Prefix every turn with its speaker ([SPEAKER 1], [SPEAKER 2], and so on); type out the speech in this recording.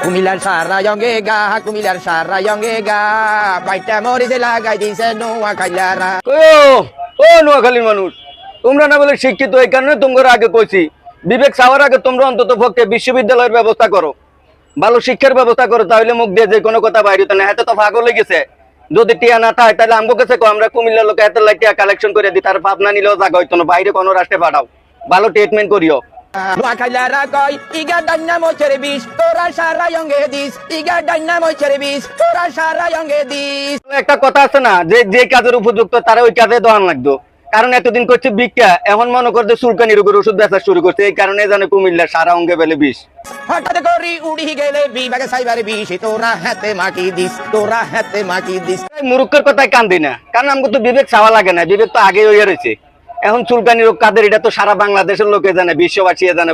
[SPEAKER 1] কুমিল্লার সারা জঙ্গে গা, কুমিল্লার সারা জঙ্গে গা, বাইটা মরিচে লাগাই দিছে নোয়া খাইলারা।
[SPEAKER 2] ও নোয়াখালীর মানুষ, তোমরা না বলে শিক্ষিত, এই কারণে তোমরা আগে কইছি বিবেক চাওয়ার আগে তোমরা অন্তত পক্ষে বিশ্ববিদ্যালয়ের ব্যবস্থা করো, ভালো শিক্ষার ব্যবস্থা করো, তাহলে মুখ দিয়ে যে কোনো কথা বাইরে না। হাতে তো পাগল হয়ে গেছে, যদি টিয়া না থাকে তাহলে আমগো কাছে আমরা কুমিল্লার লোক এত টিয়া কালেকশন করে দিই, তার ভাবনা নিলেও জায়গা হইতো না, বাইরে কোনো রাষ্ট্রে পাঠাও, ভালো ট্রিটমেন্ট করিও।
[SPEAKER 1] নোয়া খাইলারা কয় ইগা ডান্না মোচের বিষ, তোরা সারা জঙ্গে দিস, ইগা ডান্না মোচের বিষ, তোরা সারা জঙ্গে দিস।
[SPEAKER 2] একটা কথা আছে না, যে যে কাজের উপযুক্ত তারা ওই কাজে দোয়ান লাগতো, কারণ এতদিন করছে ভিক্ষা, এখন মনে করছে চুলকানি রোগের ওষুধ বেচা শুরু করছে, এই কারণে জানে কুমিল্লা সারা অঙ্গে বেলে বিষ।
[SPEAKER 1] হঠাৎ করি উড়ি গেলে বিভাগে সাইবার বিষ, তোরা হাতে মাটি দিস, তোরা হাতে মাটি দিস।
[SPEAKER 2] মুরুক্ষের কথায় কান্দি না, কারণ আমাকে তো বিবেক চাওয়া লাগে না, বিবেক তো আগে হয়ে রয়েছে। এখন চুলকানি রোগ কাদের, এটা তো সারা বাংলাদেশের লোকে জানে, বিশ্ববাসী জানে।